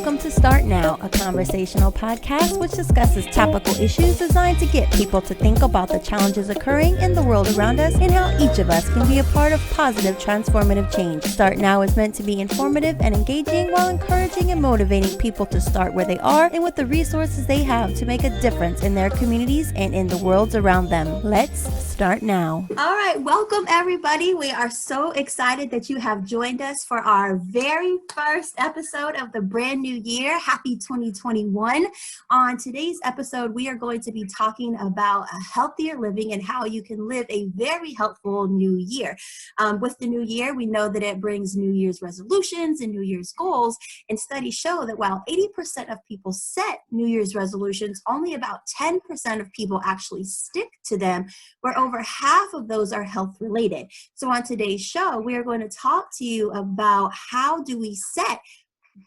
Welcome to Start Now, a conversational podcast which discusses topical issues designed to get people to think about the challenges occurring in the world around us and how each of us can be a part of positive, transformative change. Start Now is meant to be informative and engaging while encouraging and motivating people to start where they are and with the resources they have to make a difference in their communities and in the worlds around them. Let's start now. All right, welcome everybody. We are so excited that you have joined us for our very first episode of the brand new year. Happy 2021. On today's episode, we are going to be talking about a healthier living and how you can live a very healthful new year. With the new year, we know that it brings New Year's resolutions and New Year's goals, and studies show that while 80% of people set New Year's resolutions, only about 10% of people actually stick to them, where over half of those are health related. So on today's show, we are going to talk to you about how do we set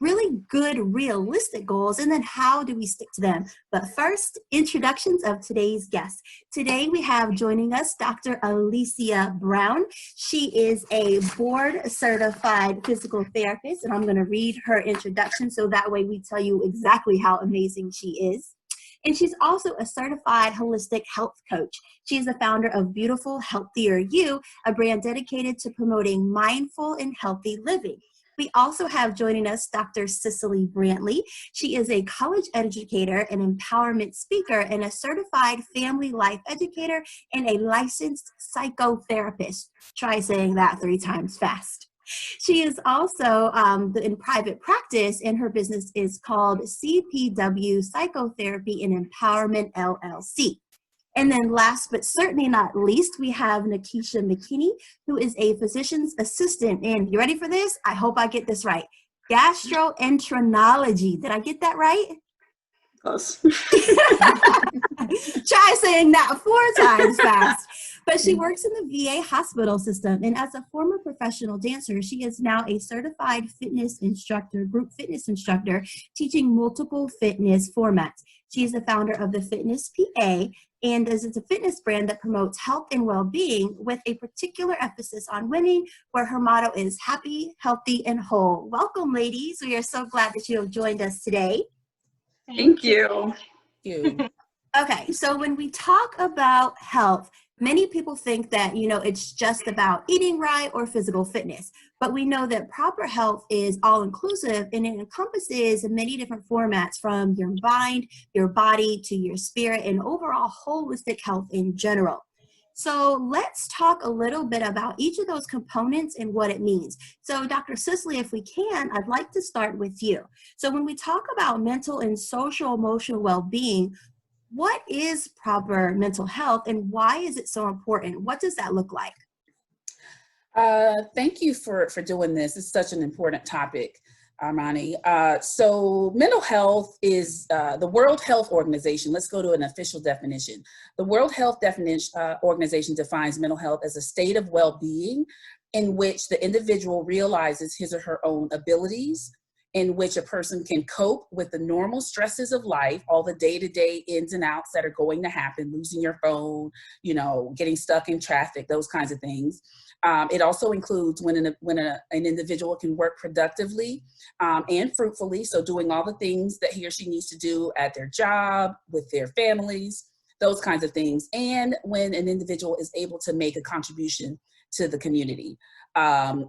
really good, realistic goals, and then how do we stick to them. But first, introductions of today's guests. Today we have joining us Dr. Alicia Brown. She is a board-certified physical therapist, and I'm going to read her introduction so that way we tell you exactly how amazing she is. And she's also a certified holistic health coach. She is the founder of Beautiful Healthier You, a brand dedicated to promoting mindful and healthy living. We also have joining us Dr. Cicely Brantley. She is a college educator, an empowerment speaker, and a certified family life educator and a licensed psychotherapist. Try saying that 3 times fast. She is also in private practice, and her business is called CPW Psychotherapy and Empowerment LLC. And then last but certainly not least, we have Nakisha McKinney, who is a physician's assistant in, you ready for this? I hope I get this right. Gastroenterology. Did I get that right? Close. Try saying that 4 times fast. But she works in the VA hospital system, and as a former professional dancer, she is now a certified fitness instructor, group fitness instructor, teaching multiple fitness formats. She is the founder of the Fitness PA, and is a fitness brand that promotes health and well-being with a particular emphasis on women, where her motto is happy, healthy, and whole. Welcome, ladies. We are so glad that you have joined us today. Thank you. Okay, so when we talk about health, many people think that, it's just about eating right or physical fitness, but we know that proper health is all-inclusive, and it encompasses many different formats, from your mind, your body, to your spirit, and overall holistic health in general. So let's talk a little bit about each of those components and what it means. So Dr. Cicely, if we can, I'd like to start with you. So when we talk about mental and social emotional well-being, what is proper mental health and why is it so important? What does that look like? Thank you for doing this. It's such an important topic, Armani. So mental health is the World Health Organization. Let's go to an official definition. The World Health Organization defines mental health as a state of well-being in which the individual realizes his or her own abilities, in which a person can cope with the normal stresses of life, all the day-to-day ins and outs that are going to happen, losing your phone, getting stuck in traffic, those kinds of things. It also includes when an individual can work productively and fruitfully, so doing all the things that he or she needs to do at their job, with their families, those kinds of things, and when an individual is able to make a contribution to the community.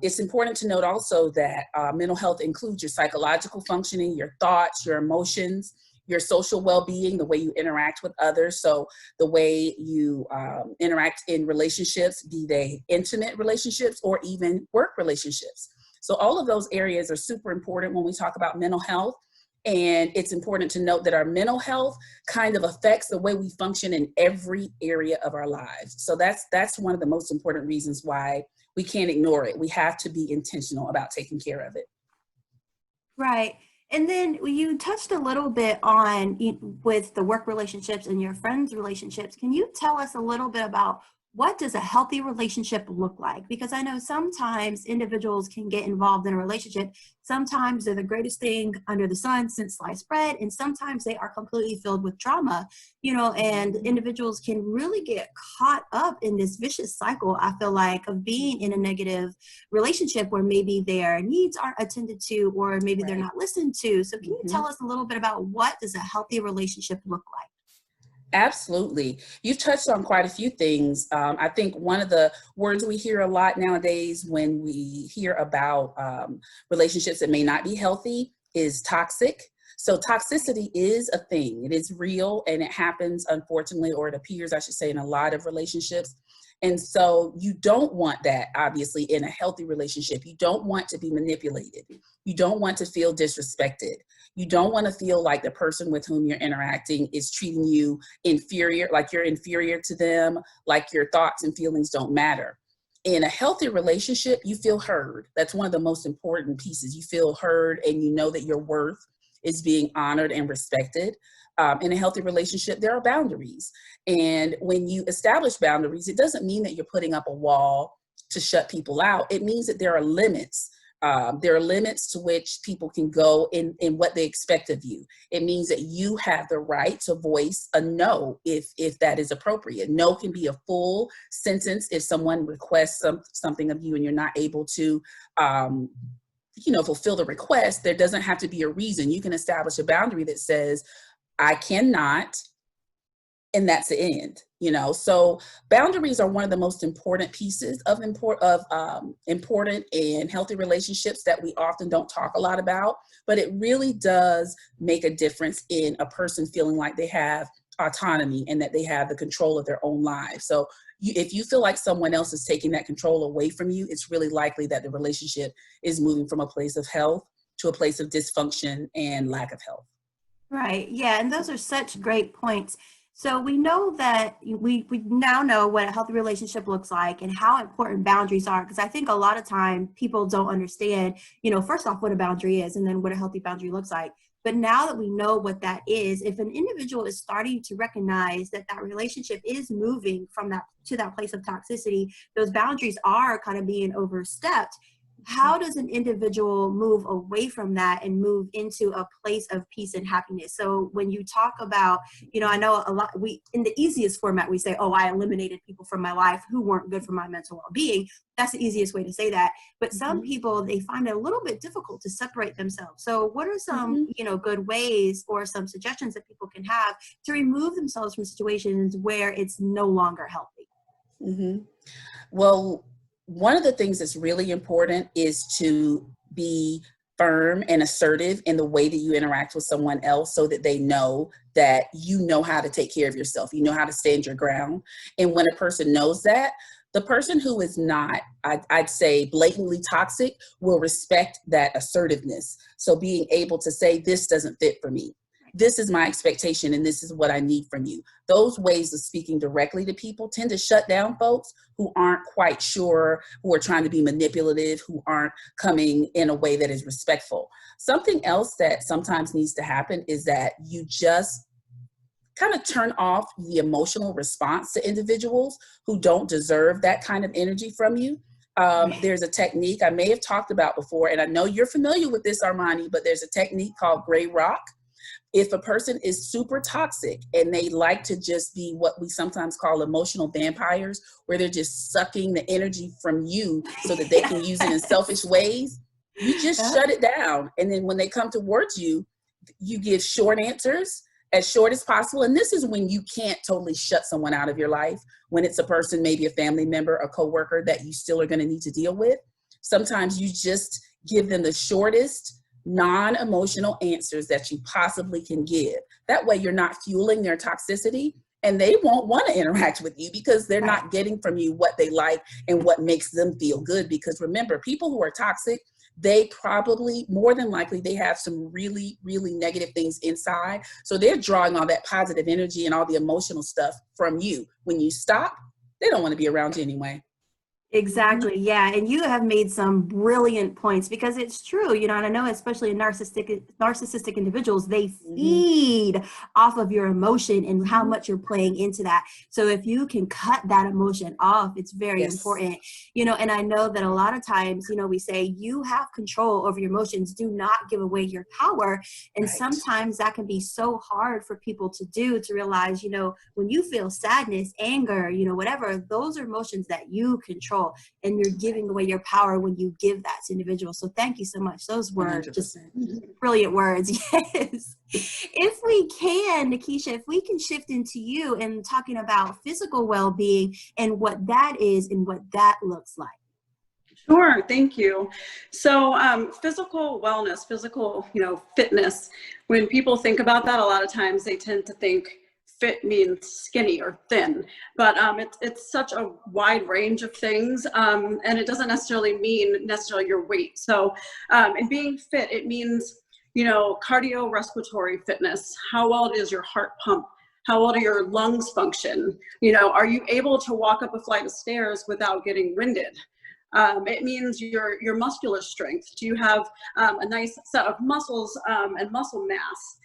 It's important to note also that mental health includes your psychological functioning, your thoughts, your emotions, your social well-being, the way you interact with others. So the way you interact in relationships, be they intimate relationships or even work relationships. So all of those areas are super important when we talk about mental health. And it's important to note that our mental health kind of affects the way we function in every area of our lives. So that's one of the most important reasons why we can't ignore it. We have to be intentional about taking care of it. Right. And then you touched a little bit on with the work relationships and your friends' relationships. Can you tell us a little bit about what does a healthy relationship look like? Because I know sometimes individuals can get involved in a relationship. Sometimes they're the greatest thing under the sun since sliced bread, and sometimes they are completely filled with drama, and individuals can really get caught up in this vicious cycle, I feel like, of being in a negative relationship where maybe their needs aren't attended to, or maybe they're not listened to. So can you tell us a little bit about what does a healthy relationship look like? Absolutely. You've touched on quite a few things. I think one of the words we hear a lot nowadays when we hear about relationships that may not be healthy is toxic. So toxicity is a thing. It is real, and it happens, unfortunately, or it appears, I should say, in a lot of relationships. And so you don't want that, obviously, in a healthy relationship. You don't want to be manipulated. You don't want to feel disrespected. You don't want to feel like the person with whom you're interacting is treating you inferior, like you're inferior to them, like your thoughts and feelings don't matter. In a healthy relationship, you feel heard. That's one of the most important pieces. You feel heard, and you know that your worth is being honored and respected. In a healthy relationship, there are boundaries. And when you establish boundaries, it doesn't mean that you're putting up a wall to shut people out. It means that there are limits. There are limits to which people can go in what they expect of you. It means that you have the right to voice a no if that is appropriate. No can be a full sentence if someone requests something of you and you're not able to fulfill the request. There doesn't have to be a reason. You can establish a boundary that says, I cannot, and that's the end. So boundaries are one of the most important pieces of important and healthy relationships that we often don't talk a lot about, but it really does make a difference in a person feeling like they have autonomy and that they have the control of their own lives. So if you feel like someone else is taking that control away from you, it's really likely that the relationship is moving from a place of health to a place of dysfunction and lack of health. Right. Yeah. And those are such great points. So we know that we now know what a healthy relationship looks like and how important boundaries are, because I think a lot of time people don't understand, first off, what a boundary is and then what a healthy boundary looks like. But now that we know what that is, if an individual is starting to recognize that that relationship is moving from that to that place of toxicity, those boundaries are kind of being overstepped. How does an individual move away from that and move into a place of peace and happiness? So when you talk about, I know a lot, in the easiest format, we say, oh, I eliminated people from my life who weren't good for my mental well-being. That's the easiest way to say that. But some people, they find it a little bit difficult to separate themselves. So what are some, good ways or some suggestions that people can have to remove themselves from situations where it's no longer healthy? Well, one of the things that's really important is to be firm and assertive in the way that you interact with someone else so that they know that you know how to take care of yourself. You know how to stand your ground. And when a person knows that, the person who is not, I'd say, blatantly toxic will respect that assertiveness. So being able to say, this doesn't fit for me. This is my expectation and this is what I need from you. Those ways of speaking directly to people tend to shut down folks who aren't quite sure, who are trying to be manipulative, who aren't coming in a way that is respectful. Something else that sometimes needs to happen is that you just kind of turn off the emotional response to individuals who don't deserve that kind of energy from you. There's a technique I may have talked about before, and I know you're familiar with this, Armani, but there's a technique called gray rock. If a person is super toxic and they like to just be what we sometimes call emotional vampires, where they're just sucking the energy from you so that they can use it in selfish ways, you just shut it down. And then when they come towards you, you give short answers, as short as possible. And this is when you can't totally shut someone out of your life, when it's a person, maybe a family member, a coworker that you still are going to need to deal with. Sometimes you just give them the shortest, non-emotional answers that you possibly can give. That way you're not fueling their toxicity and they won't want to interact with you because they're not getting from you what they like and what makes them feel good. Because remember, people who are toxic, they probably, more than likely, they have some really, really negative things inside. So they're drawing all that positive energy and all the emotional stuff from you. When you stop, they don't want to be around you anyway. Exactly. Yeah. And you have made some brilliant points because it's true, and I know especially in narcissistic individuals, they Mm-hmm. feed off of your emotion and how Mm-hmm. much you're playing into that. So if you can cut that emotion off, it's very Yes. important, and I know that a lot of times, we say you have control over your emotions. Do not give away your power. And Right. sometimes that can be so hard for people to do, to realize, when you feel sadness, anger, whatever, those are emotions that you control, and you're giving away your power when you give that to individuals. So thank you so much. Those were just 100%. brilliant words. Yes. If we can, Nikisha, if we can shift into you and talking about physical well-being and what that is and what that looks like. Sure, thank you. So physical wellness, physical, fitness, when people think about that, a lot of times they tend to think fit means skinny or thin, but it's such a wide range of things, and it doesn't necessarily mean your weight. So in being fit, it means, cardiorespiratory fitness. How well does your heart pump? How well do your lungs function? Are you able to walk up a flight of stairs without getting winded? It means your muscular strength. Do you have a nice set of muscles and muscle mass?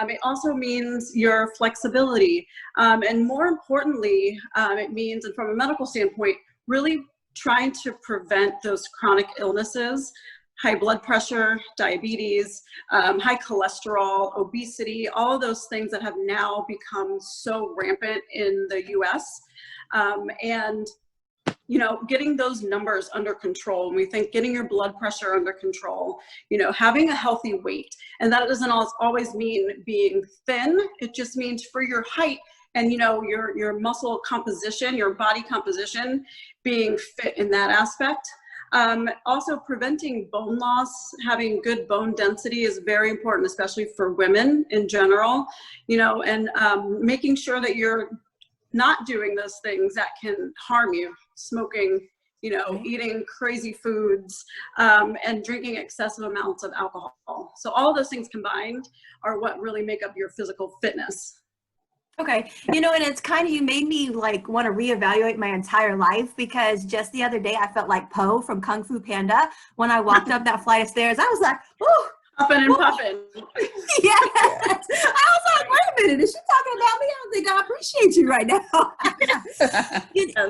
It also means your flexibility. And more importantly, it means, and from a medical standpoint, really trying to prevent those chronic illnesses, high blood pressure, diabetes, high cholesterol, obesity, all of those things that have now become so rampant in the US. And getting those numbers under control. And we think getting your blood pressure under control, having a healthy weight. And that doesn't always mean being thin. It just means for your height and, your muscle composition, your body composition, being fit in that aspect. Also preventing bone loss, having good bone density is very important, especially for women in general, and making sure that you're not doing those things that can harm you, smoking, eating crazy foods, and drinking excessive amounts of alcohol. So all those things combined are what really make up your physical fitness. Okay. And it's kind of, you made me like want to reevaluate my entire life, because just the other day I felt like Po from Kung Fu Panda. When I walked up that flight of stairs, I was like, oh, Puffing and puffing. Yes. I was like, wait a minute, is she talking about me? I don't think I appreciate you right now.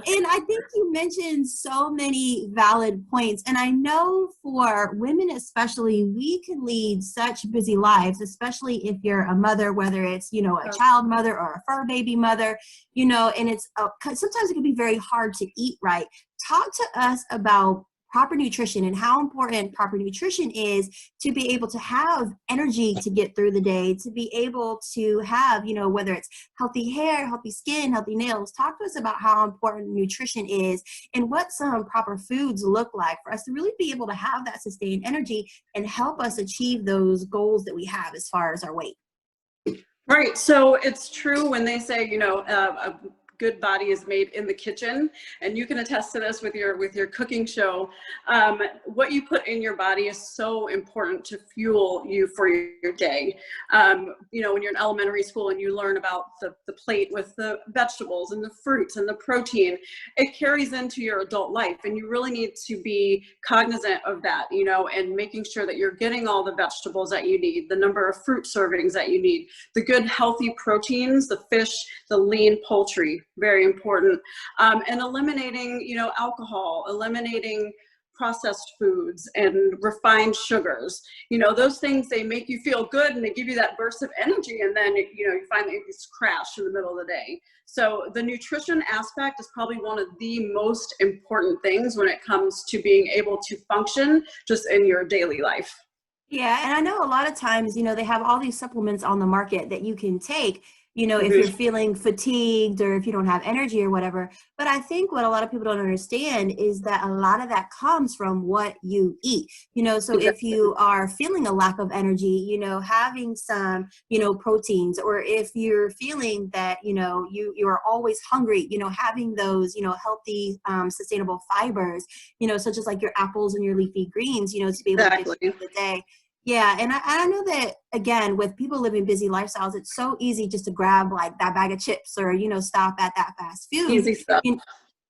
And I think you mentioned so many valid points. And I know for women especially, we can lead such busy lives, especially if you're a mother, whether it's, a child mother or a fur baby mother, and it's sometimes it can be very hard to eat right. Talk to us about proper nutrition and how important proper nutrition is to be able to have energy to get through the day, to be able to have, whether it's healthy hair, healthy skin, healthy nails. Talk to us about how important nutrition is and what some proper foods look like for us to really be able to have that sustained energy and help us achieve those goals that we have as far as our weight. Right. So it's true when they say, a good body is made in the kitchen, and you can attest to this with your cooking show. What you put in your body is so important to fuel you for your day. When you're in elementary school and you learn about the plate with the vegetables and the fruits and the protein, it carries into your adult life, and you really need to be cognizant of that, and making sure that you're getting all the vegetables that you need, the number of fruit servings that you need, the good healthy proteins, the fish, the lean poultry, very important, and eliminating, alcohol, eliminating processed foods and refined sugars. Those things, they make you feel good and they give you that burst of energy, and then you find that you just crash in the middle of the day. So the nutrition aspect is probably one of the most important things when it comes to being able to function just in your daily life. Yeah, and I know a lot of times, they have all these supplements on the market that you can take, if you're feeling fatigued or if you don't have energy or whatever. But I think what a lot of people don't understand is that a lot of that comes from what you eat. So if you are feeling a lack of energy, having some, proteins, or if you're feeling that, you are always hungry, having those, healthy, sustainable fibers, such as like your apples and your leafy greens, to be able to get through the day. Yeah. And I know that, again, with people living busy lifestyles, it's so easy just to grab like that bag of chips or, stop at that fast food. Easy stuff.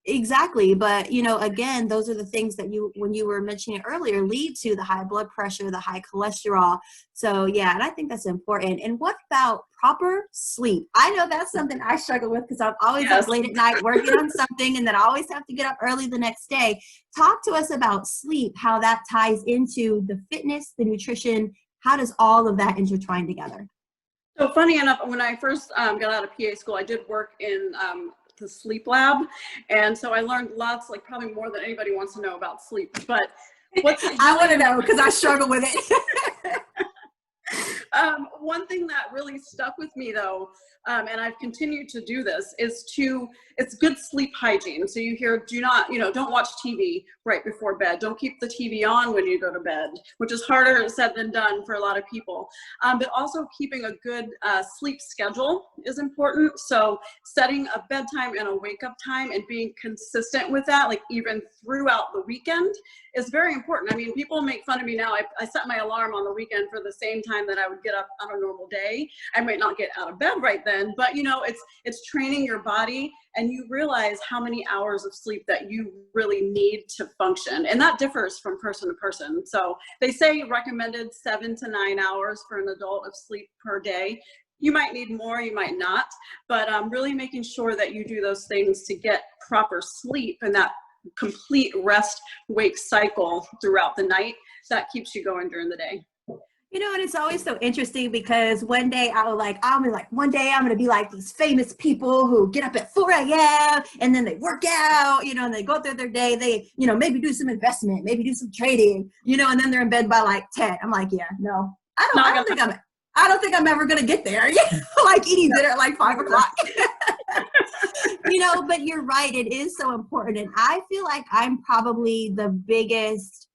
Exactly. But, again, those are the things that when you were mentioning earlier, lead to the high blood pressure, the high cholesterol. So, yeah, and I think that's important. And what about proper sleep? I know that's something I struggle with because I'm always up Yes. late at night working on something, and then I always have to get up early the next day. Talk to us about sleep, how that ties into the fitness, the nutrition. How does all of that intertwine together? So funny enough, when I first got out of PA school, I did work in the sleep lab. And so I learned lots, like probably more than anybody wants to know about sleep. But what's I want to know because I struggle with it. one thing that really stuck with me though, and I've continued to do this, it's good sleep hygiene. So you hear, don't watch TV right before bed. Don't keep the TV on when you go to bed, which is harder said than done for a lot of people. But also keeping a good sleep schedule is important. So setting a bedtime and a wake up time and being consistent with that, like even throughout the weekend, is very important. I mean, people make fun of me now. I set my alarm on the weekend for the same time that I would get up on a normal day. I might not get out of bed right then, but it's training your body, and you realize how many hours of sleep that you really need to function. And that differs from person to person. So they say recommended 7 to 9 hours for an adult of sleep per day. You might need more, you might not, but really making sure that you do those things to get proper sleep and that complete rest wake cycle throughout the night that keeps you going during the day. And it's always so interesting because one day one day I'm going to be like these famous people who get up at 4 a.m. and then they work out, and they go through their day. They, maybe do some investment, maybe do some trading, and then they're in bed by like 10. I'm like, yeah, no, I don't think I'm ever going to get there. Like eating dinner at like 5 o'clock. But you're right. It is so important. And I feel like I'm probably the biggest,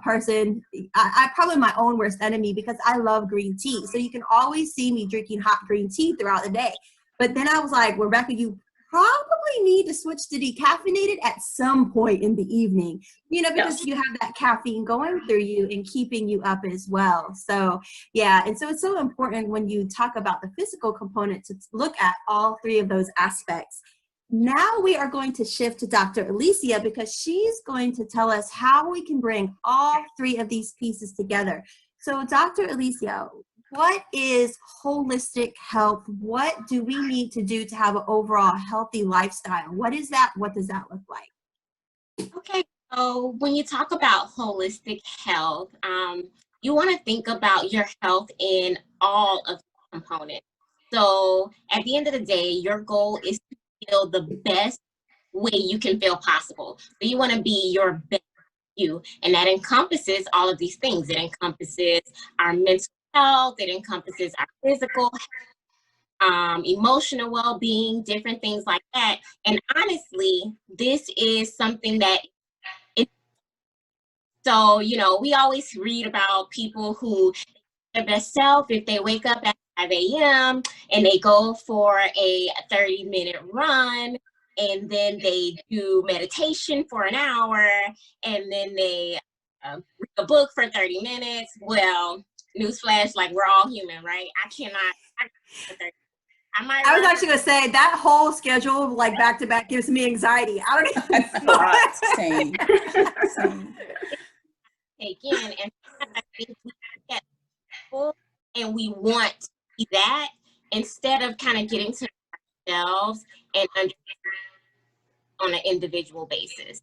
person. I probably my own worst enemy because I love green tea. So you can always see me drinking hot green tea throughout the day. But then I was like, Rebecca, you probably need to switch to decaffeinated at some point in the evening, because Yes. you have that caffeine going through you and keeping you up as well. So, yeah. And so it's so important when you talk about the physical component to look at all three of those aspects. Now we are going to shift to Dr. Alicia because she's going to tell us how we can bring all three of these pieces together. So, Dr. Alicia, what is holistic health? What do we need to do to have an overall healthy lifestyle? What is that? What does that look like? Okay, so when you talk about holistic health, you want to think about your health in all of the components. So at the end of the day, your goal is to feel the best way you can feel possible. So you want to be your best you, and that encompasses all of these things. It encompasses our mental health, it encompasses our physical emotional well-being, different things like that. And honestly, this is something that we always read about people who their best self if they wake up at 5 a.m. and they go for a 30-minute run, and then they do meditation for an hour, and then they read a book for 30 minutes. Well, newsflash, like we're all human, right? I was actually going to say that whole schedule, like back to back, gives me anxiety. I don't even Same. Take in, and I think we get full and we want to be that instead of kind of getting to ourselves and on an individual basis.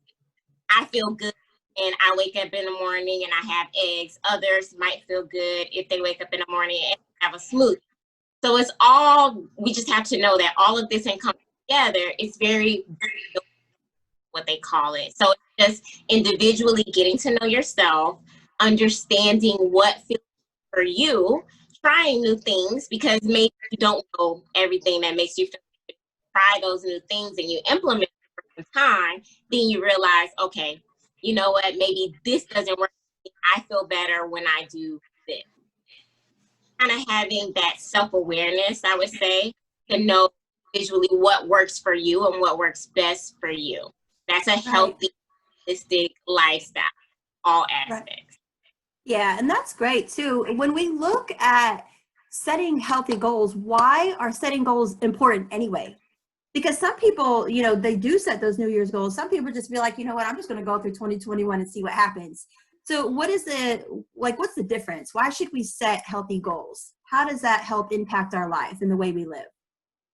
I feel good and I wake up in the morning and I have eggs. Others might feel good if they wake up in the morning and have a smoothie. So it's all, we just have to know that all of this and come together, it's very, what they call it. So it's just individually getting to know yourself, understanding what feels for you, trying new things, because maybe you don't know everything that makes you feel good. Try those new things and you implement it for some time, then you realize, okay, you know what, maybe this doesn't work. I feel better when I do this. Kind of having that self-awareness, I would say, to know visually what works for you and what works best for you. That's a healthy, holistic lifestyle, all aspects. Yeah, and that's great too. When we look at setting healthy goals, why are setting goals important anyway? Because some people, you know, they do set those New Year's goals. Some people just be like, you know what, I'm just going to go through 2021 and see what happens. So what is it, like, what's the difference? Why should we set healthy goals? How does that help impact our life and the way we live?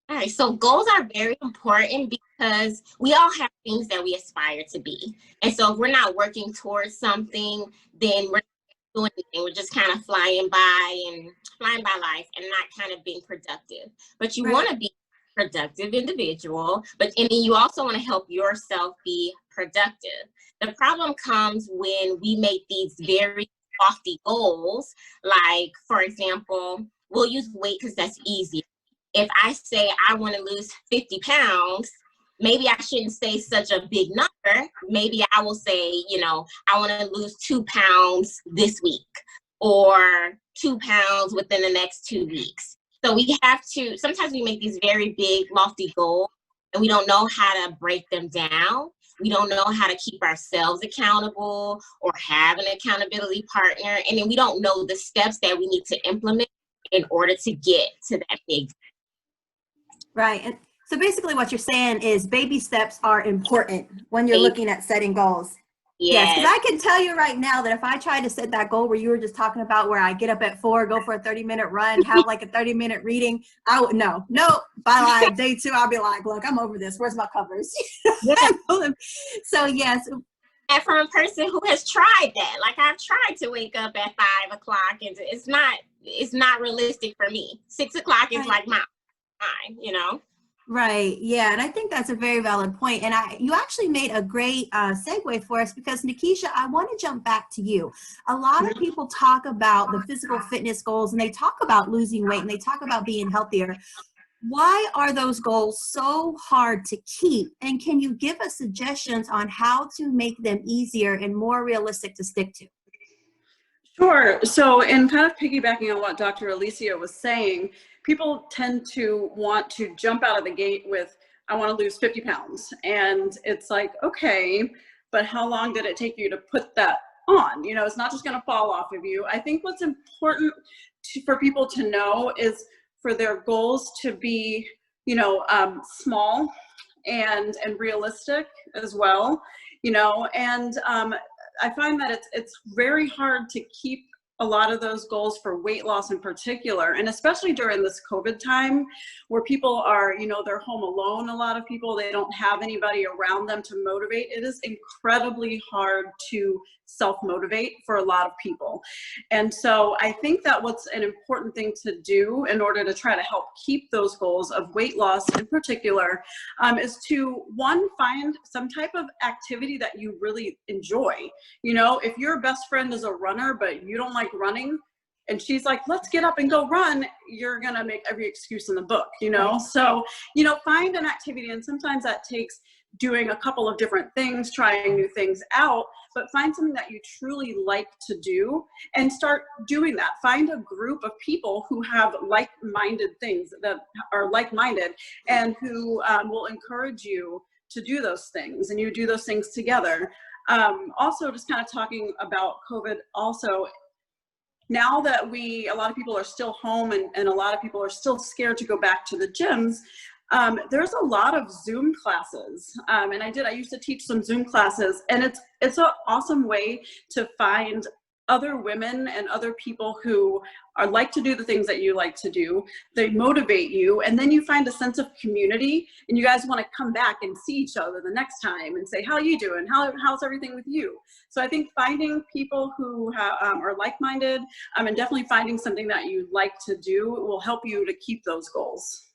All right, so goals are very important because we all have things that we aspire to be. And so if we're not working towards something, then we're not doing anything. We're just kind of flying by life and not kind of being productive. But you want to be a productive individual, and then you also want to help yourself be productive. The problem comes when we make these very lofty goals, like, for example, we'll use weight because that's easy. If I say I want to lose 50 pounds, maybe I shouldn't say such a big number. Maybe I will say, you know, I want to lose 2 pounds this week or 2 pounds within the next 2 weeks. So we have to, sometimes we make these very big, lofty goals and we don't know how to break them down. We don't know how to keep ourselves accountable or have an accountability partner. And then we don't know the steps that we need to implement in order to get to that big. Right. And so basically what you're saying is baby steps are important when you're looking at setting goals. Yes, because I can tell you right now that if I try to set that goal where you were just talking about, where I get up at 4, go for a 30-minute run, have like a 30-minute reading, I would no. By like day 2, I'll be like, look, I'm over this. Where's my covers? So yes. And from a person who has tried that, like I've tried to wake up at 5 o'clock, and it's not realistic for me. 6 o'clock is like my time, you know. Right. Yeah. And I think that's a very valid point. And you actually made a great segue for us, because Nikisha, I want to jump back to you. A lot of people talk about the physical fitness goals, and they talk about losing weight, and they talk about being healthier. Why are those goals so hard to keep? And can you give us suggestions on how to make them easier and more realistic to stick to? Sure. So in kind of piggybacking on what Dr. Alicia was saying, people tend to want to jump out of the gate with, I want to lose 50 pounds. And it's like, okay, but how long did it take you to put that on? You know, it's not just going to fall off of you. I think what's important for people to know is for their goals to be, you know, small and realistic as well, you know, and I find that it's very hard to keep a lot of those goals for weight loss in particular, and especially during this COVID time where people are, you know, they're home alone. A lot of people, they don't have anybody around them to motivate. It is incredibly hard to self-motivate for a lot of people. And so I think that what's an important thing to do in order to try to help keep those goals of weight loss in particular is to, one, find some type of activity that you really enjoy. You know, if your best friend is a runner, but you don't like running, and she's like, let's get up and go run, you're gonna make every excuse in the book, you know? So, you know, find an activity, and sometimes that takes doing a couple of different things, trying new things out, but find something that you truly like to do and start doing that. Find a group of people who have like-minded things, that are like-minded, and who will encourage you to do those things, and you do those things together. Also, just kind of talking about COVID also, now that a lot of people are still home, and a lot of people are still scared to go back to the gyms, there's a lot of Zoom classes. And I used to teach some Zoom classes, and it's an awesome way to find other women and other people who like to do the things that you like to do. They motivate you, and then you find a sense of community, and you guys want to come back and see each other the next time and say, how are you doing? How's everything with you? So I think finding people who are like-minded, and definitely finding something that you like to do will help you to keep those goals.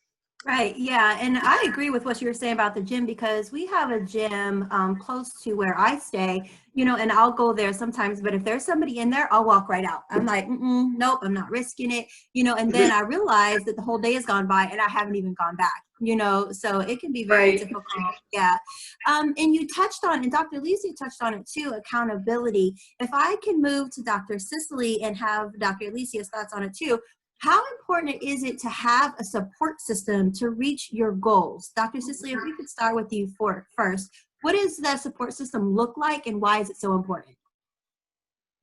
Right. Yeah. And I agree with what you were saying about the gym, because we have a gym close to where I stay, you know, and I'll go there sometimes, but if there's somebody in there, I'll walk right out. I'm like, nope, I'm not risking it, you know, and then I realize that the whole day has gone by and I haven't even gone back, you know, so it can be very difficult. Yeah. And you touched on, and Dr. Alicia touched on it too, accountability. If I can move to Dr. Cicely and have Dr. Alicia's thoughts on it too, how important is it to have a support system to reach your goals? Dr. Cicely, if we could start with you first, what does that support system look like, and why is it so important?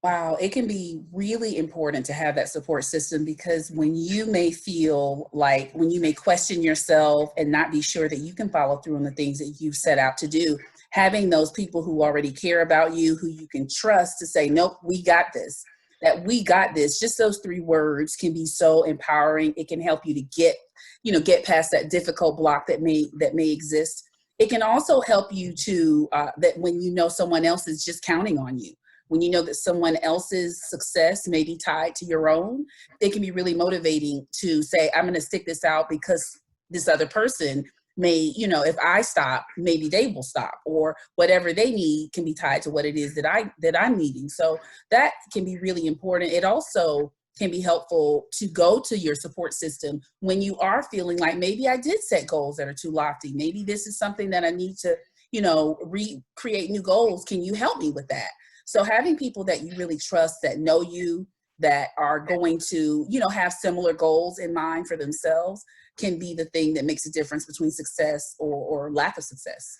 Wow, it can be really important to have that support system, because when you may feel like, when you may question yourself and not be sure that you can follow through on the things that you've set out to do, having those people who already care about you, who you can trust to say, nope, we got this, that we got this, just those 3 words can be so empowering. It can help you to get past that difficult block that may exist. It can also help you to, that when you know someone else is just counting on you, when you know that someone else's success may be tied to your own, it can be really motivating to say, I'm going to stick this out because this other person may, if I stop, maybe they will stop, or whatever they need can be tied to what it is that I'm needing. So that can be really important. It also can be helpful to go to your support system when you are feeling like, maybe I did set goals that are too lofty. Maybe this is something that I need to, recreate new goals. Can you help me with that? So having people that you really trust, that know you, that are going to, have similar goals in mind for themselves, can be the thing that makes a difference between success or lack of success.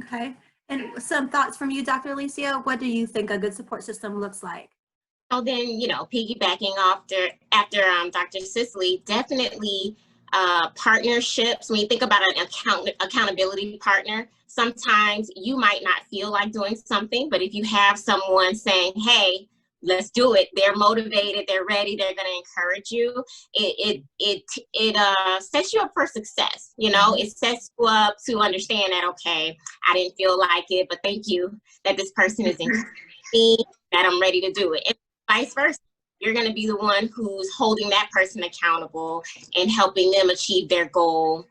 Okay. And some thoughts from you, Dr. Alicia. What do you think a good support system looks like? So then, piggybacking after Dr. Cicely, definitely partnerships. When you think about an accountability partner, sometimes you might not feel like doing something, but if you have someone saying, hey, let's do it, they're motivated, they're ready, they're going to encourage you, it sets you up for success. It sets you up to understand that, okay, I didn't feel like it, but thank you that this person is encouraging me, that I'm ready to do it. And vice versa. You're going to be the one who's holding that person accountable and helping them achieve their goal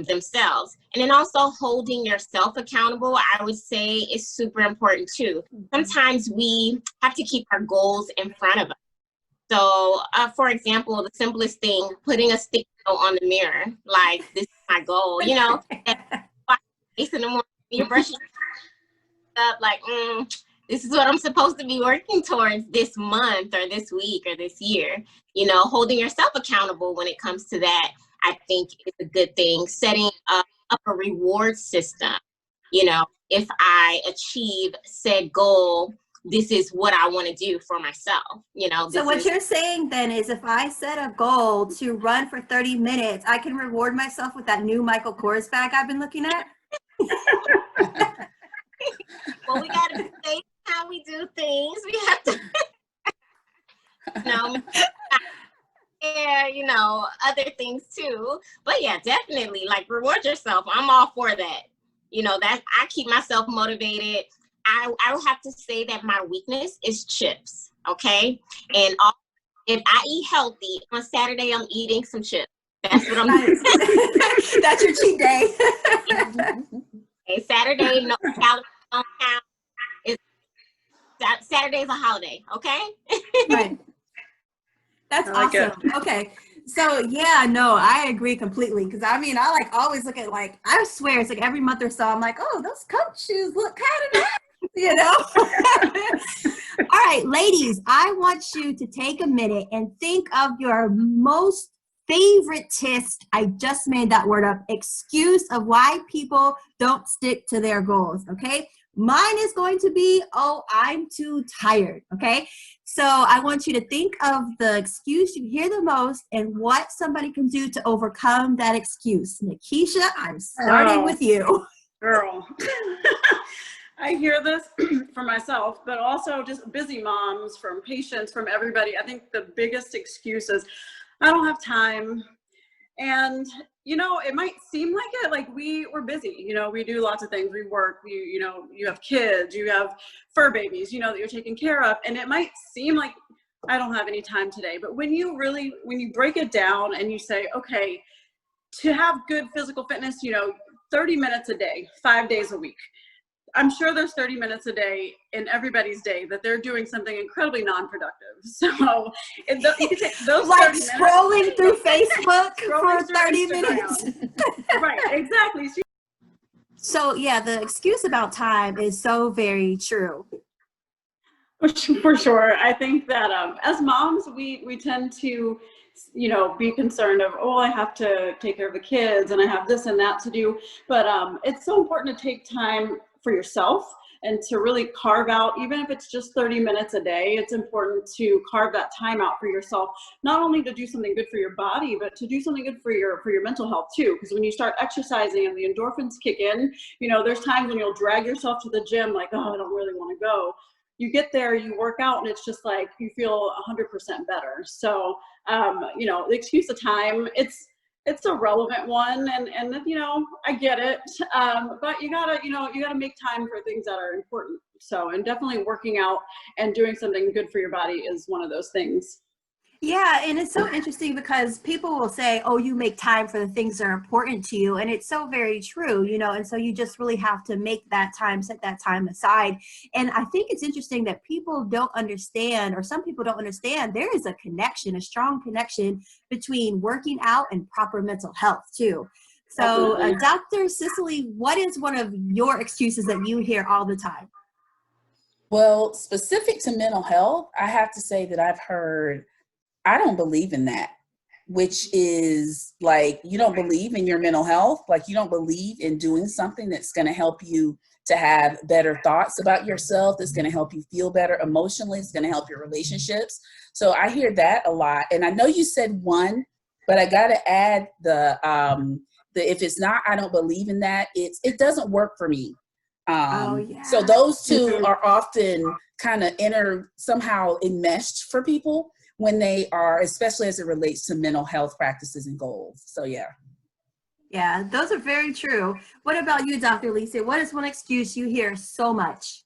themselves. And then also holding yourself accountable, I would say, is super important too. Sometimes we have to keep our goals in front of us. So, for example, the simplest thing, putting a sticky note on the mirror, like, this is my goal, face in the morning, you're brushing up, like, this is what I'm supposed to be working towards this month or this week or this year. Holding yourself accountable when it comes to that, I think, is a good thing. Setting up a reward system. If I achieve said goal, this is what I want to do for myself. So what you're saying then is, if I set a goal to run for 30 minutes, I can reward myself with that new Michael Kors bag I've been looking at? Well, we got to say how we do things. We have to, other things too. But yeah, definitely, like, reward yourself. I'm all for that. That I keep myself motivated. I will have to say that my weakness is chips. Okay, and if I eat healthy on Saturday, I'm eating some chips. That's what I'm doing. That's your cheat day. Okay, Saturday, no calories, don't count. Saturday's a holiday, okay? Right. That's awesome. Okay. So yeah, no, I agree completely. Cause I always look at, like, I swear it's like every month or so, I'm like, oh, those Coach shoes look kind of nice, All right, ladies, I want you to take a minute and think of your most favoritist, I just made that word up, excuse of why people don't stick to their goals. Okay. Mine is going to be, oh, I'm too tired, okay? So I want you to think of the excuse you hear the most and what somebody can do to overcome that excuse. Nikisha, I'm starting with you. Girl. I hear this for myself, but also just busy moms, from patients, from everybody. I think the biggest excuse is, I don't have time. And, it might seem like it, like we're busy, we do lots of things. We work, you have kids, you have fur babies, that you're taking care of. And it might seem like I don't have any time today, but when you break it down and you say, okay, to have good physical fitness, 30 minutes a day, 5 days a week. I'm sure there's 30 minutes a day in everybody's day that they're doing something incredibly non-productive. So you can take those, like, scrolling through Facebook for 30 minutes. Right, exactly. So yeah, the excuse about time is so very true. For sure. I think that as moms, we tend to, be concerned of, oh, I have to take care of the kids and I have this and that to do. But it's so important to take time for yourself, and to really carve out, even if it's just 30 minutes a day, it's important to carve that time out for yourself, not only to do something good for your body, but to do something good for your mental health too. Because when you start exercising and the endorphins kick in, you know, there's times when you'll drag yourself to the gym like, oh, I don't really want to go. You get there, you work out, and it's just like you feel 100% better. So, you know, the excuse of time, it's a relevant one, and you know, I get it, but you gotta make time for things that are important. So, and definitely working out and doing something good for your body is one of those things. Yeah, and it's so interesting because people will say, oh, you make time for the things that are important to you. And it's so very true, you know, and so you just really have to make that time, set that time aside. And I think it's interesting that people don't understand, or some people don't understand, there is a connection, a strong connection between working out and proper mental health too. So Dr. Cicely, what is one of your excuses that you hear all the time? Well, specific to mental health, I have to say that I've heard, I don't believe in that, which is like, you don't believe in your mental health, like you don't believe in doing something that's going to help you to have better thoughts about yourself, that's going to help you feel better emotionally, it's going to help your relationships. So I hear that a lot. And I know you said one, but I got to add the if it's not, I don't believe in that, it doesn't work for me. So those two are often kind of somehow enmeshed for people when they are, especially as it relates to mental health practices and goals. So yeah. Yeah, those are very true. What about you, Dr. Lisa? What is one excuse you hear so much?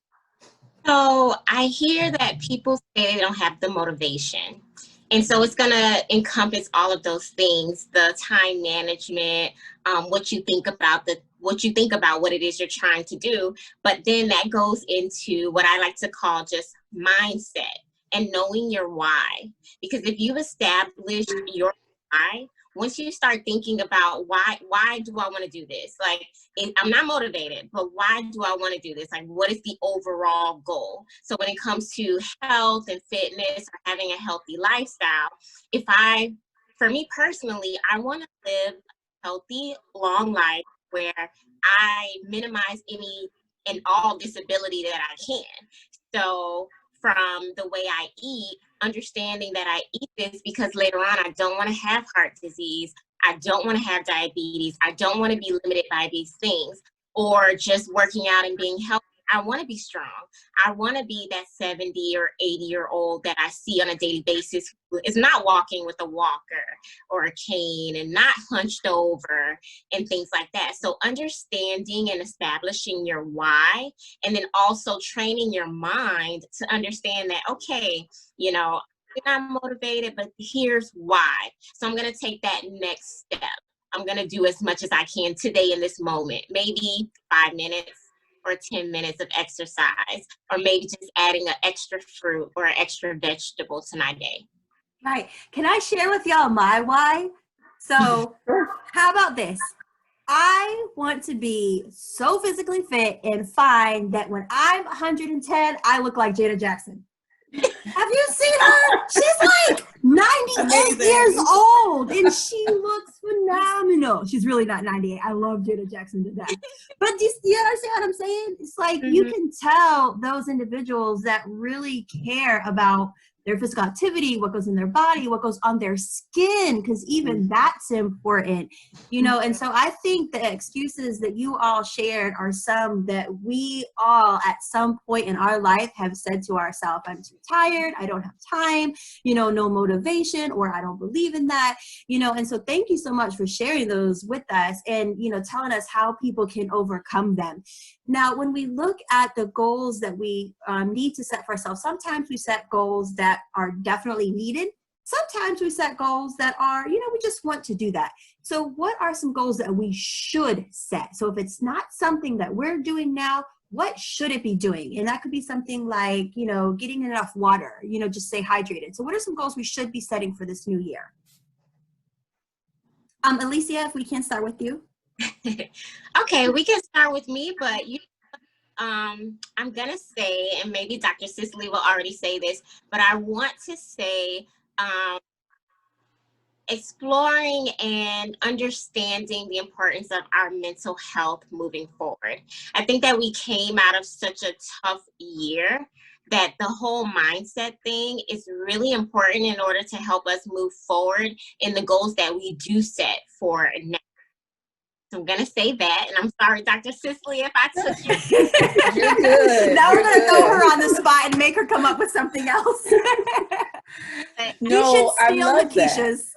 So I hear that people say they don't have the motivation. And so it's going to encompass all of those things, the time management, what you think about what it is you're trying to do. But then that goes into what I like to call just mindset and knowing your why. Because if you've established your why, once you start thinking about why do I want to do this? Like, I'm not motivated, but why do I want to do this? Like, what is the overall goal? So when it comes to health and fitness or having a healthy lifestyle, for me personally, I want to live a healthy, long life where I minimize any and all disability that I can. So from the way I eat, understanding that I eat this because later on I don't want to have heart disease, I don't want to have diabetes, I don't want to be limited by these things, or just working out and being healthy. I want to be strong. I want to be that 70 or 80-year-old that I see on a daily basis who is not walking with a walker or a cane and not hunched over and things like that. So understanding and establishing your why, and then also training your mind to understand that, okay, you know, I'm not motivated, but here's why. So I'm going to take that next step. I'm going to do as much as I can today in this moment, maybe 5 minutes or 10 minutes of exercise, or maybe just adding an extra fruit or an extra vegetable to my day. Right. Can I share with y'all my why? So how about this? I want to be so physically fit and fine that when I'm 110, I look like Janet Jackson. Have you seen her? She's like 98 years old and she looks phenomenal. She's really not 98. I love Janet Jackson to death. But do you understand what I'm saying? It's like you can tell those individuals that really care about their physical activity, what goes in their body, what goes on their skin, because even that's important, you know. And so I think the excuses that you all shared are some that we all at some point in our life have said to ourselves, I'm too tired, I don't have time, you know, no motivation, or I don't believe in that, you know. And so thank you so much for sharing those with us and, you know, telling us how people can overcome them. Now, when we look at the goals that we need to set for ourselves, sometimes we set goals that are definitely needed. Sometimes we set goals that are, you know, we just want to do that. So what are some goals that we should set? So if it's not something that we're doing now, what should it be doing? And that could be something like, you know, getting enough water, you know, just stay hydrated. So what are some goals we should be setting for this new year? Alicia, if we can start with you. Okay, we can start with me, but I'm gonna say, and maybe Dr. Cicely will already say this, but I want to say exploring and understanding the importance of our mental health moving forward. I think that we came out of such a tough year that the whole mindset thing is really important in order to help us move forward in the goals that we do set for next. So I'm going to say that, and I'm sorry, Dr. Cicely, if I took you. You're good. Now You're we're going to good. throw her on the spot and make her come up with something else. No, you should I steal love Nikisha's.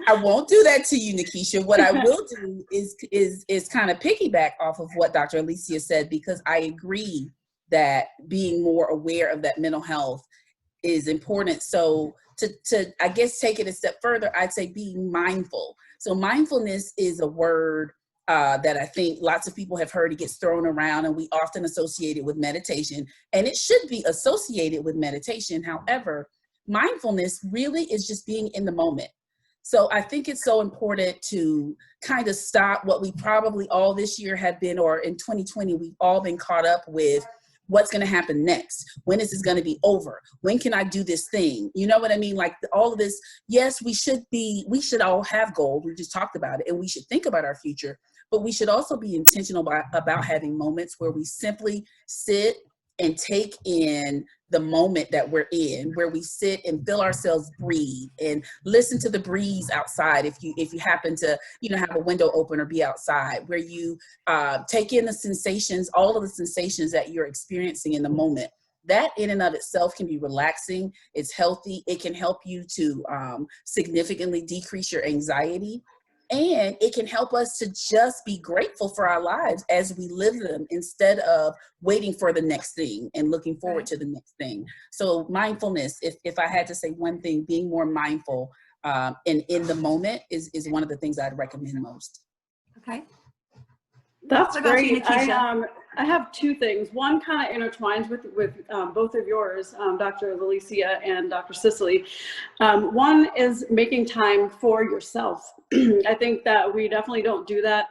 I won't do that to you, Nikisha. What I will do is kind of piggyback off of what Dr. Alicia said, because I agree that being more aware of that mental health is important. So to I guess take it a step further, I'd say being mindful. So mindfulness is a word that I think lots of people have heard. It gets thrown around, and we often associate it with meditation, and it should be associated with meditation. However, mindfulness really is just being in the moment. So I think it's so important to kind of stop what we probably all this year have been, or in 2020, we've all been caught up with what's going to happen next. When is this going to be over? When can I do this thing? You know what I mean? Like all of this. Yes, we should all have goals. We just talked about it, and we should think about our future, but we should also be intentional about having moments where we simply sit and take in the moment that we're in, where we sit and feel ourselves breathe and listen to the breeze outside. If you happen to, have a window open or be outside, where you take in the sensations, all of the sensations that you're experiencing in the moment. That in and of itself can be relaxing. It's healthy. It can help you to significantly decrease your anxiety. And it can help us to just be grateful for our lives as we live them, instead of waiting for the next thing and looking forward to the next thing. So mindfulness, if I had to say one thing, being more mindful and in the moment is one of the things I'd recommend most. Okay. That's What about you, great. Nikisha? I have two things. One kind of intertwines with both of yours, Dr. Alicia and Dr. Cicely. One is making time for yourself. I think that we definitely don't do that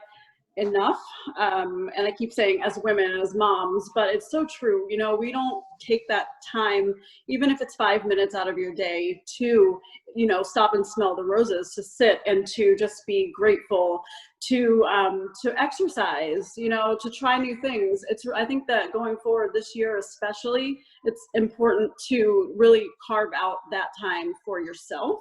enough. And I keep saying as women, as moms, but it's so true. We don't take that time, even if it's 5 minutes out of your day, to, stop and smell the roses, to sit and to just be grateful, to exercise, to try new things. I think that going forward this year, especially, it's important to really carve out that time for yourself.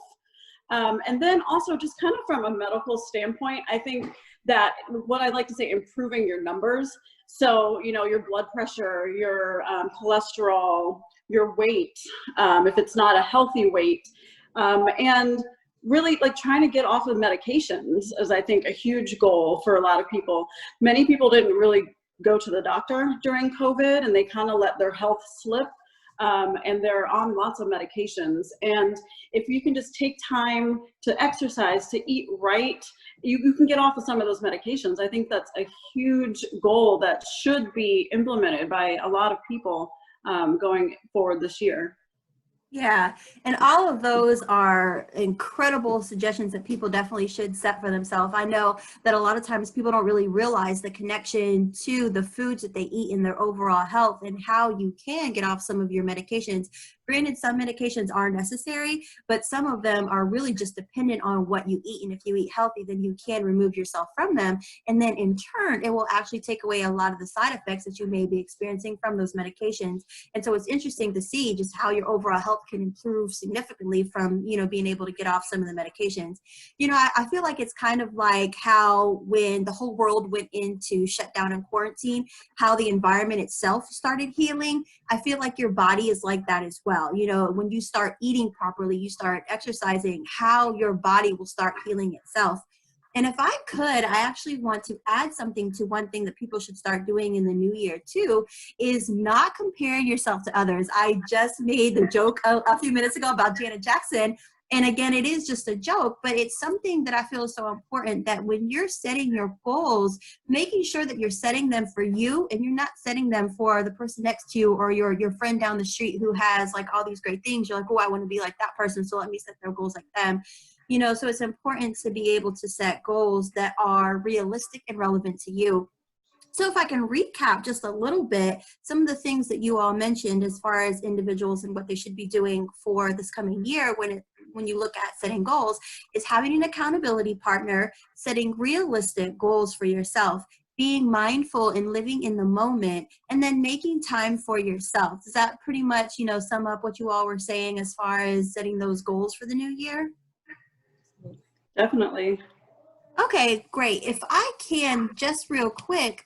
And then also just kind of from a medical standpoint, I think that what I like to say, improving your numbers. So, your blood pressure, your cholesterol, your weight, if it's not a healthy weight, and really like trying to get off of medications is, I think, a huge goal for a lot of people. Many people didn't really go to the doctor during COVID, and they kind of let their health slip. And they're on lots of medications. And if you can just take time to exercise, to eat right, you can get off of some of those medications. I think that's a huge goal that should be implemented by a lot of people going forward this year. Yeah, and all of those are incredible suggestions that people definitely should set for themselves. I know that a lot of times people don't really realize the connection to the foods that they eat in their overall health and how you can get off some of your medications. Granted, some medications are necessary, but some of them are really just dependent on what you eat. And if you eat healthy, then you can remove yourself from them. And then in turn, it will actually take away a lot of the side effects that you may be experiencing from those medications. And so it's interesting to see just how your overall health can improve significantly from, being able to get off some of the medications. I feel like it's kind of like how when the whole world went into shutdown and quarantine, how the environment itself started healing. I feel like your body is like that as well. When you start eating properly, you start exercising, how your body will start healing itself. And if I could, I actually want to add something to one thing that people should start doing in the new year too, is not comparing yourself to others. I just made the joke a few minutes ago about Janet Jackson. And again, it is just a joke, but it's something that I feel is so important, that when you're setting your goals, making sure that you're setting them for you and you're not setting them for the person next to you or your friend down the street who has like all these great things. You're like, oh, I want to be like that person, so let me set their goals like them. So it's important to be able to set goals that are realistic and relevant to you. So if I can recap just a little bit, some of the things that you all mentioned as far as individuals and what they should be doing for this coming year when when you look at setting goals is having an accountability partner, setting realistic goals for yourself, being mindful and living in the moment, and then making time for yourself. Does that pretty much, sum up what you all were saying as far as setting those goals for the new year? Definitely. Okay, great. If I can just real quick,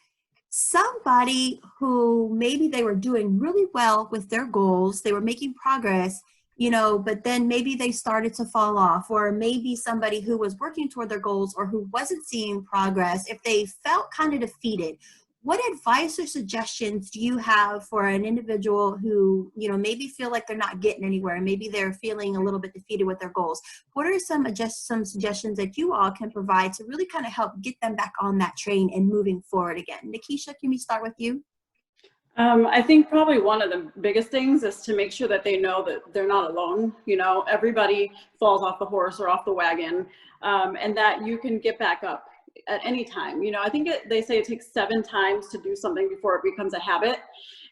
somebody who maybe they were doing really well with their goals, they were making progress, but then maybe they started to fall off, or maybe somebody who was working toward their goals or who wasn't seeing progress, if they felt kind of defeated, what advice or suggestions do you have for an individual who, maybe feel like they're not getting anywhere? Maybe they're feeling a little bit defeated with their goals. What are some suggestions that you all can provide to really kind of help get them back on that train and moving forward again? Nikisha, can we start with you? I think probably one of the biggest things is to make sure that they know that they're not alone. Everybody falls off the horse or off the wagon, and that you can get back up at any time. I think they say it takes 7 times to do something before it becomes a habit.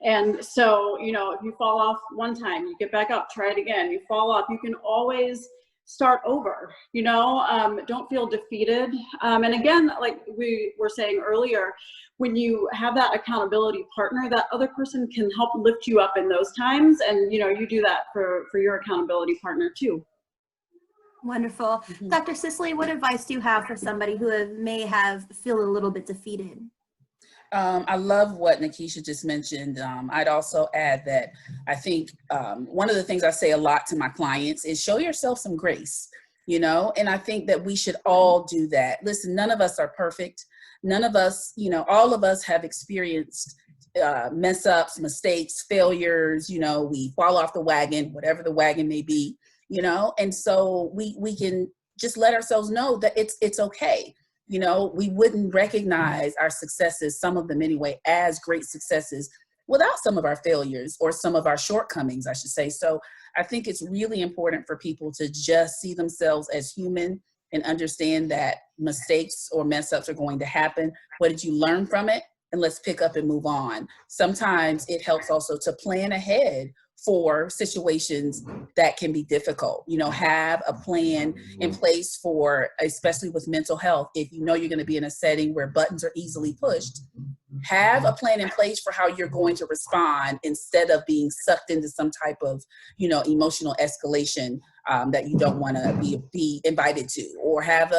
And so, if you fall off one time, you get back up, try it again. You fall off, you can always start over. Don't feel defeated. And again, like we were saying earlier, when you have that accountability partner, that other person can help lift you up in those times. And, you do that for your accountability partner too. Wonderful. Mhm. Dr. Cicely, what advice do you have for somebody who may have feel a little bit defeated? I love what Nikisha just mentioned. I'd also add that I think one of the things I say a lot to my clients is show yourself some grace, and I think that we should all do that. Listen, none of us are perfect. None of us, all of us have experienced mess ups, mistakes, failures, we fall off the wagon, whatever the wagon may be, and so we can just let ourselves know that it's okay. We wouldn't recognize our successes, some of them anyway, as great successes without some of our failures or some of our shortcomings, I should say. So I think it's really important for people to just see themselves as human and understand that mistakes or mess ups are going to happen. What did you learn from it? And let's pick up and move on. Sometimes it helps also to plan ahead for situations that can be difficult. Have a plan in place for, especially with mental health, if you're going to be in a setting where buttons are easily pushed, have a plan in place for how you're going to respond instead of being sucked into some type of, emotional escalation that you don't want to be invited to, or have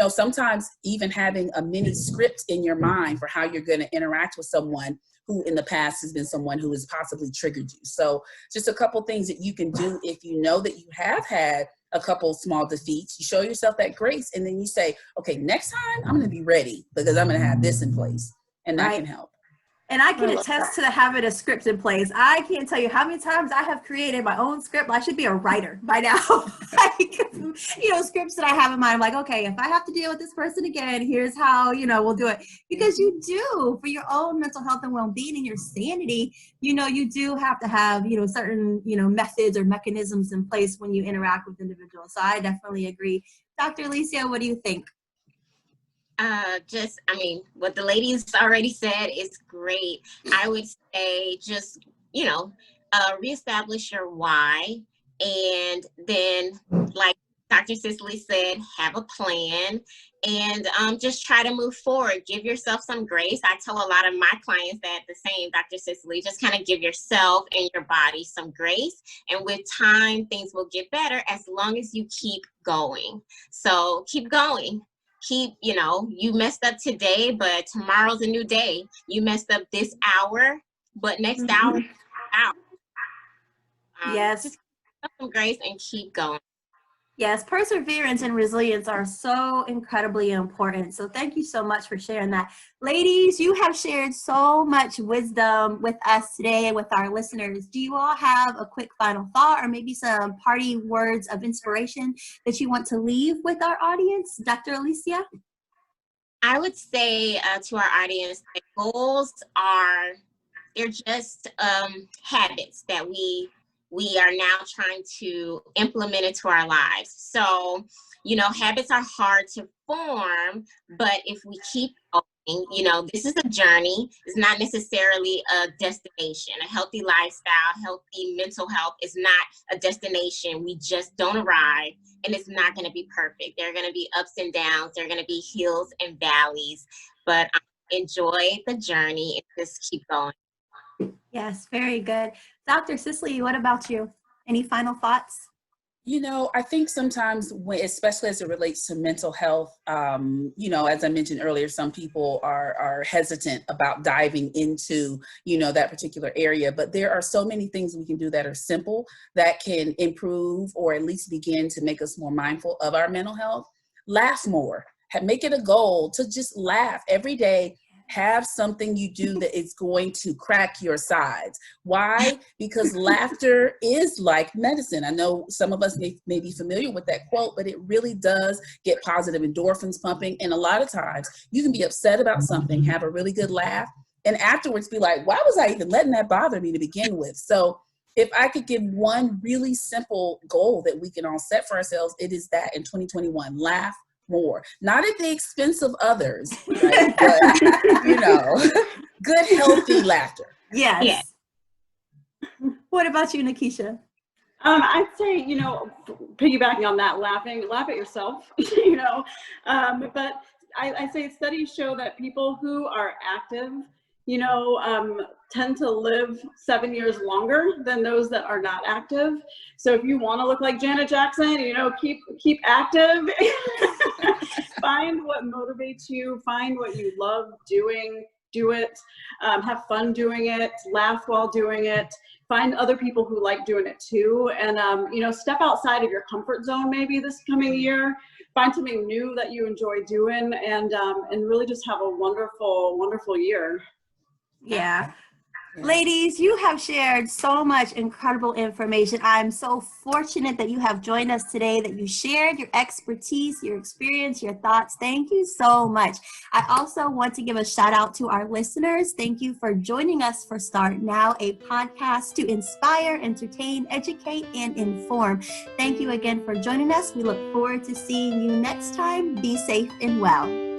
sometimes even having a mini script in your mind for how you're going to interact with someone who in the past has been someone who has possibly triggered you. So just a couple things that you can do if you know that you have had a couple small defeats. You show yourself that grace, and then you say, okay, next time I'm going to be ready because I'm going to have this in place, and that can help. And I can attest to having a script in place. I can't tell you how many times I have created my own script. I should be a writer by now. Scripts that I have in mind. I'm like, okay, if I have to deal with this person again, here's how, we'll do it. Because you do, for your own mental health and well-being and your sanity, you do have to have, certain, methods or mechanisms in place when you interact with individuals. So I definitely agree. Dr. Alicia, what do you think? What the ladies already said is great. I would say just, reestablish your why, and then, like Dr. Cicely said, have a plan, and just try to move forward. Give yourself some grace. I tell a lot of my clients that the same, Dr. Cicely, just kind of give yourself and your body some grace, and with time, things will get better as long as you keep going. So keep going. You messed up today, but tomorrow's a new day. You messed up this hour, but next hour, out. Yes. Just give some grace and keep going. Yes, perseverance and resilience are so incredibly important. So thank you so much for sharing that. Ladies, you have shared so much wisdom with us today and with our listeners. Do you all have a quick final thought or maybe some party words of inspiration that you want to leave with our audience? Dr. Alicia? I would say to our audience that goals they're just habits that we are now trying to implement into our lives. So, habits are hard to form, but if we keep You know, this is a journey. It's not necessarily a destination. A healthy lifestyle, healthy mental health is not a destination. We just don't arrive, and it's not going to be perfect. There are going to be ups and downs. There are going to be hills and valleys, but enjoy the journey and just keep going. Yes, very good. Dr. Cicely, what about you? Any final thoughts? You know, I think sometimes, especially as it relates to mental health, you know, as I mentioned earlier, some people are hesitant about diving into, you know, that particular area. But there are so many things we can do that are simple that can improve or at least begin to make us more mindful of our mental health. Laugh more. Make it a goal to just laugh every day. Have something you do that is going to crack your sides. Why? Because laughter is like medicine. I know some of us may be familiar with that quote, but it really does get positive endorphins pumping. And a lot of times you can be upset about something, have a really good laugh, and afterwards be like, why was I even letting that bother me to begin with? So if I could give one really simple goal that we can all set for ourselves, it is that in 2021, laugh more, not at the expense of others, right? But, you know, good, healthy laughter. Yes. Yeah. What about you, Nikisha? I'd say, you know, piggybacking on that, laugh at yourself, you know, but I say studies show that people who are active, you know, tend to live 7 years longer than those that are not active. So if you want to look like Janet Jackson, you know, keep active. Find what motivates you, find what you love doing, do it, have fun doing it, laugh while doing it, find other people who like doing it too, and you know, step outside of your comfort zone maybe this coming year, find something new that you enjoy doing, and really just have a wonderful, wonderful year. Yeah. Ladies, you have shared so much incredible information. I'm so fortunate that you have joined us today, that you shared your expertise, your experience, your thoughts. Thank you so much. I also want to give a shout out to our listeners. Thank you for joining us for Start Now, a podcast to inspire, entertain, educate, and inform. Thank you again for joining us. We look forward to seeing you next time. Be safe and well.